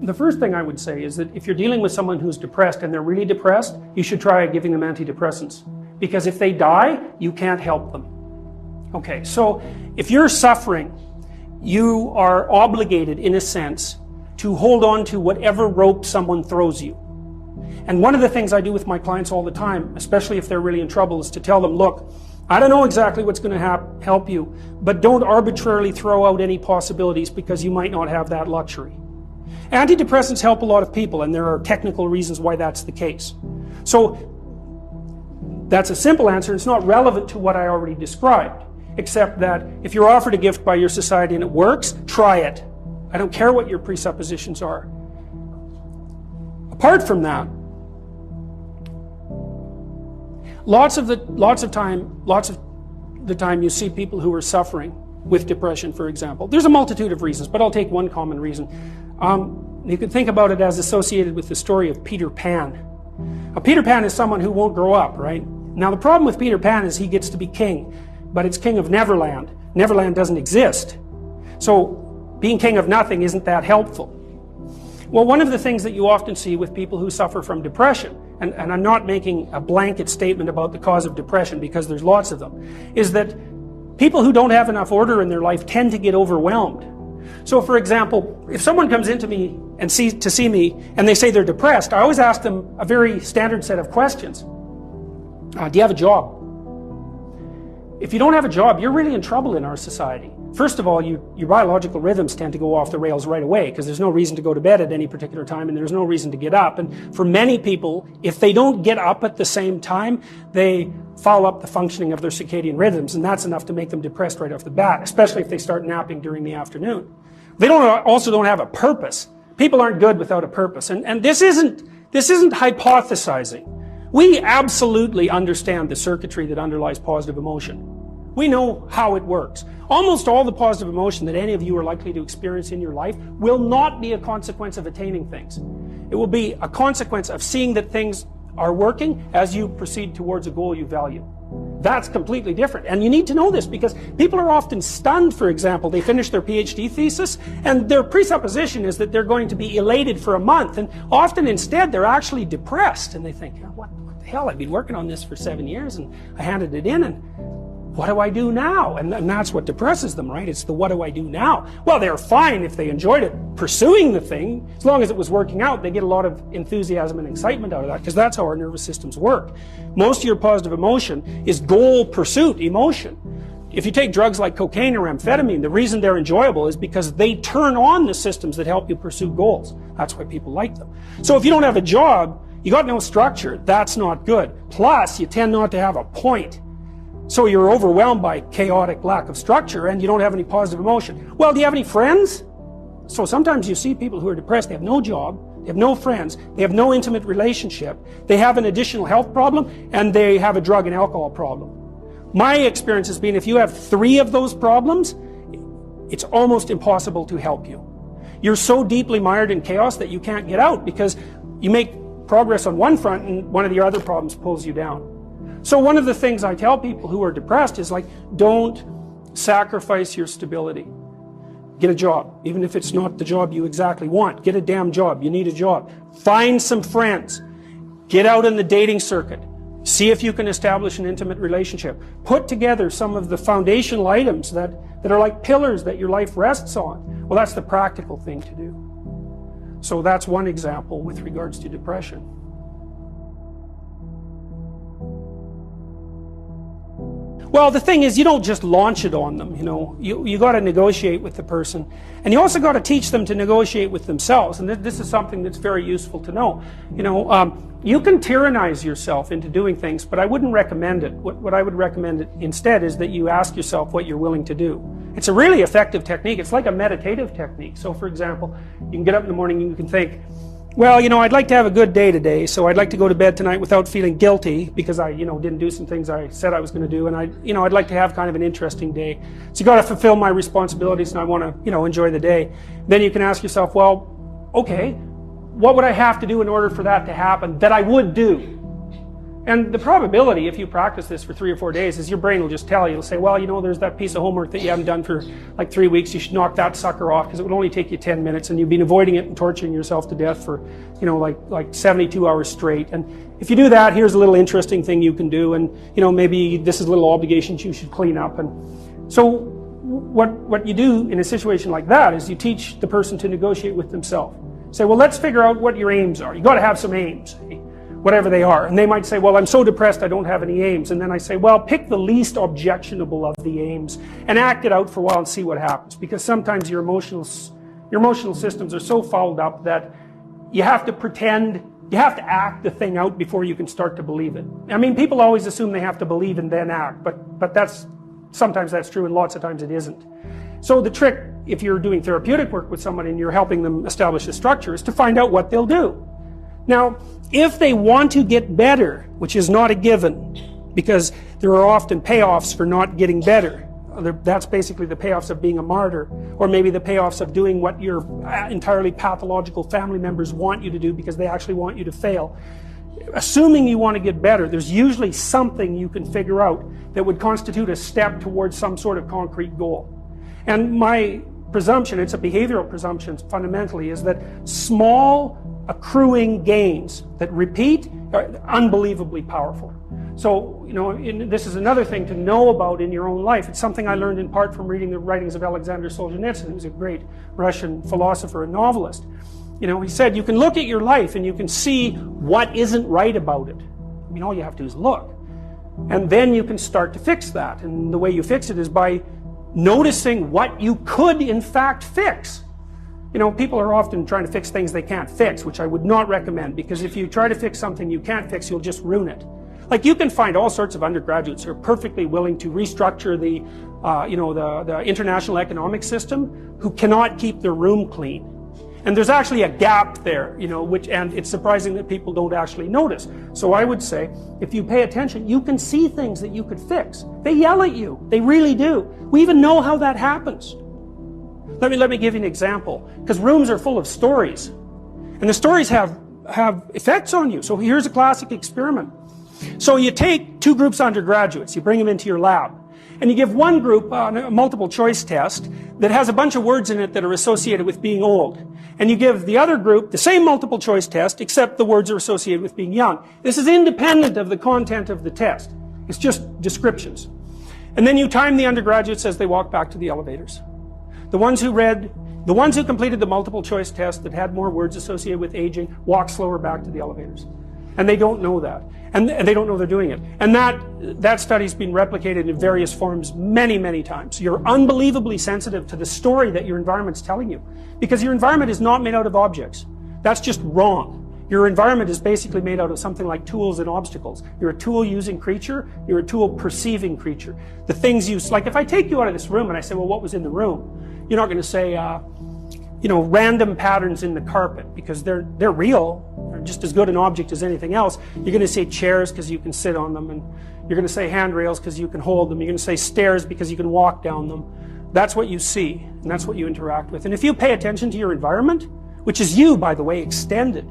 The first thing I would say is that if you're dealing with someone who's depressed and they're really depressed, you should try giving them antidepressants. Because if they die, you can't help them. Okay, so if you're suffering, you are obligated, in a sense, to hold on to whatever rope someone throws you. And one of the things I do with my clients all the time, especially if they're really in trouble, is to tell them, look, I don't know exactly what's going to help you, but don't arbitrarily throw out any possibilities because you might not have that luxury. Antidepressants help a lot of people, and there are technical reasons why that's the case. So that's a simple answer. It's not relevant to what I already described, except that if you're offered a gift by your society and it works, try it. I don't care what your presuppositions are. Apart from that, lots of the time you see people who are suffering with depression, for example. There's a multitude of reasons, but I'll take one common reason. You can think about it as associated with the story of Peter Pan. Now, Peter Pan is someone who won't grow up, right? Now, the problem with Peter Pan is he gets to be king, but it's king of Neverland. Neverland doesn't exist. So being king of nothing isn't that helpful. Well, one of the things that you often see with people who suffer from depression, and I'm not making a blanket statement about the cause of depression because there's lots of them, is that people who don't have enough order in their life tend to get overwhelmed. So, for example, if someone comes into me and to see me and they say they're depressed, I always ask them a very standard set of questions. Do you have a job? If you don't have a job, you're really in trouble in our society. First of all, your biological rhythms tend to go off the rails right away because there's no reason to go to bed at any particular time and there's no reason to get up. And for many people, if they don't get up at the same time, they foul up the functioning of their circadian rhythms, and that's enough to make them depressed right off the bat, especially if they start napping during the afternoon. They also don't have a purpose. People aren't good without a purpose. And this isn't hypothesizing. We absolutely understand the circuitry that underlies positive emotion. We know how it works. Almost all the positive emotion that any of you are likely to experience in your life will not be a consequence of attaining things. It will be a consequence of seeing that things are working as you proceed towards a goal you value. That's completely different. And you need to know this because people are often stunned, for example. They finish their PhD thesis and their presupposition is that they're going to be elated for a month. And often instead they're actually depressed. And they think, what the hell, I've been working on this for 7 years and I handed it in and what do I do now? And that's what depresses them, right? It's the what do I do now? Well, they're fine if they enjoyed it, pursuing the thing. As long as it was working out, they get a lot of enthusiasm and excitement out of that because that's how our nervous systems work. Most of your positive emotion is goal pursuit emotion. If you take drugs like cocaine or amphetamine, the reason they're enjoyable is because they turn on the systems that help you pursue goals. That's why people like them. So if you don't have a job, you got no structure, that's not good. Plus, you tend not to have a point. So you're overwhelmed by chaotic lack of structure and you don't have any positive emotion. Well, do you have any friends? So sometimes you see people who are depressed, they have no job, they have no friends, they have no intimate relationship, they have an additional health problem, and they have a drug and alcohol problem. My experience has been if you have 3 of those problems, it's almost impossible to help you. You're so deeply mired in chaos that you can't get out because you make progress on one front and one of your other problems pulls you down. So one of the things I tell people who are depressed is like, don't sacrifice your stability. Get a job, even if it's not the job you exactly want. Get a damn job. You need a job. Find some friends. Get out in the dating circuit. See if you can establish an intimate relationship. Put together some of the foundational items that are like pillars that your life rests on. Well, that's the practical thing to do. So that's one example with regards to depression. Well, the thing is, you don't just launch it on them, you got to negotiate with the person, and you also got to teach them to negotiate with themselves, and this is something that's very useful to know. You can tyrannize yourself into doing things, but I wouldn't recommend it. What I would recommend instead is that you ask yourself what you're willing to do. It's a really effective technique. It's like a meditative technique. So, for example, you can get up in the morning and you can think, well, I'd like to have a good day today, so I'd like to go to bed tonight without feeling guilty because I, didn't do some things I said I was going to do, and I'd like to have kind of an interesting day. So you got to fulfill my responsibilities, and I want to, enjoy the day. Then you can ask yourself, well, okay, what would I have to do in order for that to happen that I would do? And the probability, if you practice this for 3 or 4 days, is your brain will just tell you, it'll say, well, you know, there's that piece of homework that you haven't done for like 3 weeks, you should knock that sucker off because it would only take you 10 minutes and you've been avoiding it and torturing yourself to death for, you know, like 72 hours straight. And if you do that, here's a little interesting thing you can do, and, you know, maybe this is little obligations you should clean up. And so what you do in a situation like that is you teach the person to negotiate with themselves. Say, well, let's figure out what your aims are. You got to have some aims, whatever they are. And they might say, well, I'm so depressed I don't have any aims. And then I say, well, pick the least objectionable of the aims and act it out for a while and see what happens. Because sometimes your emotional systems are so fouled up that you have to pretend, you have to act the thing out before you can start to believe it. I mean, people always assume they have to believe and then act, but sometimes that's true and lots of times it isn't. So the trick, if you're doing therapeutic work with somebody and you're helping them establish a structure, is to find out what they'll do. Now, if they want to get better, which is not a given, because there are often payoffs for not getting better. That's basically the payoffs of being a martyr, or maybe the payoffs of doing what your entirely pathological family members want you to do because they actually want you to fail. Assuming you want to get better, there's usually something you can figure out that would constitute a step towards some sort of concrete goal. And my presumption, it's a behavioral presumption fundamentally, is that small accruing gains that repeat are unbelievably powerful. So, you know, this is another thing to know about in your own life. It's something I learned in part from reading the writings of Alexander Solzhenitsyn, who's a great Russian philosopher and novelist. You know, he said, you can look at your life and you can see what isn't right about it. I mean, all you have to do is look. And then you can start to fix that. And the way you fix it is by noticing what you could in fact fix. You know, people are often trying to fix things they can't fix, which I would not recommend, because if you try to fix something you can't fix, you'll just ruin it. Like, you can find all sorts of undergraduates who are perfectly willing to restructure the international economic system, who cannot keep their room clean. And there's actually a gap there, you know, and it's surprising that people don't actually notice. So I would say, if you pay attention, you can see things that you could fix. They yell at you. They really do. We even know how that happens. Let me give you an example, because rooms are full of stories, and the stories have effects on you. So here's a classic experiment. So you take 2 groups of undergraduates, you bring them into your lab, and you give one group a multiple choice test that has a bunch of words in it that are associated with being old, and you give the other group the same multiple choice test, except the words are associated with being young. This is independent of the content of the test. It's just descriptions. And then you time the undergraduates as they walk back to the elevators. The ones who completed the multiple choice test that had more words associated with aging walk slower back to the elevators. And they don't know that. And they don't know they're doing it. And that study's been replicated in various forms many, many times. You're unbelievably sensitive to the story that your environment's telling you. Because your environment is not made out of objects. That's just wrong. Your environment is basically made out of something like tools and obstacles. You're a tool-using creature. You're a tool-perceiving creature. The things you... Like, if I take you out of this room and I say, well, what was in the room? You're not going to say, you know, random patterns in the carpet, because they're real. They're just as good an object as anything else. You're going to say chairs because you can sit on them, and you're going to say handrails because you can hold them. You're going to say stairs because you can walk down them. That's what you see, and that's what you interact with. And if you pay attention to your environment, which is you, by the way, extended,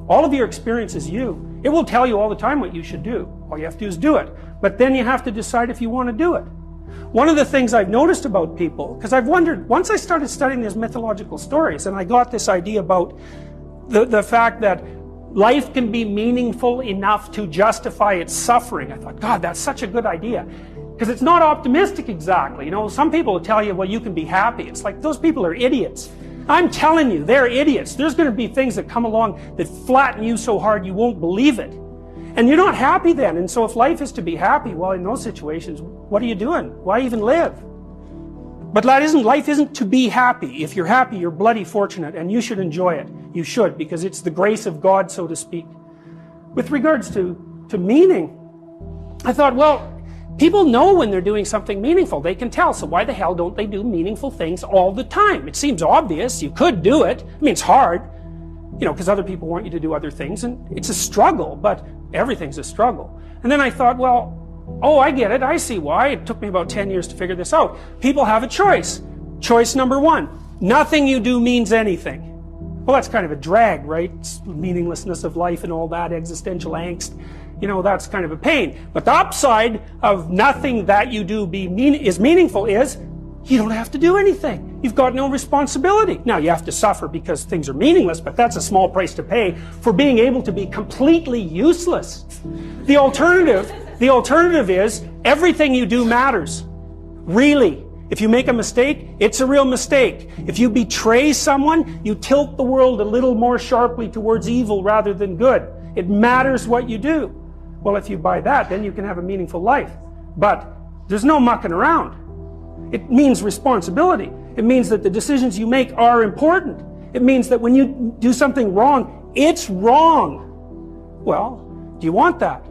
all of your experience is you. It will tell you all the time what you should do. All you have to do is do it. But then you have to decide if you want to do it. One of the things I've noticed about people, because I've wondered, once I started studying these mythological stories, and I got this idea about the fact that life can be meaningful enough to justify its suffering, I thought, God, that's such a good idea. Because it's not optimistic exactly. You know, some people will tell you, well, you can be happy. It's like, those people are idiots. I'm telling you, they're idiots. There's going to be things that come along that flatten you so hard you won't believe it. And you're not happy then. And so if life is to be happy, well, in those situations, what are you doing? Why even live? But life isn't to be happy. If you're happy, you're bloody fortunate, and you should enjoy it. You should, because it's the grace of God, so to speak. With regards to meaning, I thought, well, people know when they're doing something meaningful. They can tell, so why the hell don't they do meaningful things all the time? It seems obvious. You could do it. I mean, it's hard, you know, because other people want you to do other things, and it's a struggle, but everything's a struggle. And then I thought, well, oh, I get it. I see why. It took me about 10 years to figure this out. People have a choice. Choice number 1. Nothing you do means anything. Well, that's kind of a drag, right? It's meaninglessness of life and all that, existential angst. you know, that's kind of a pain. But the upside of nothing that you do is meaningful is you don't have to do anything. You've got no responsibility. Now, you have to suffer because things are meaningless, but that's a small price to pay for being able to be completely useless. The alternative is everything you do matters. Really. If you make a mistake, it's a real mistake. If you betray someone, you tilt the world a little more sharply towards evil rather than good. It matters what you do. Well, if you buy that, then you can have a meaningful life. But there's no mucking around. It means responsibility. It means that the decisions you make are important. It means that when you do something wrong, it's wrong. Well, do you want that?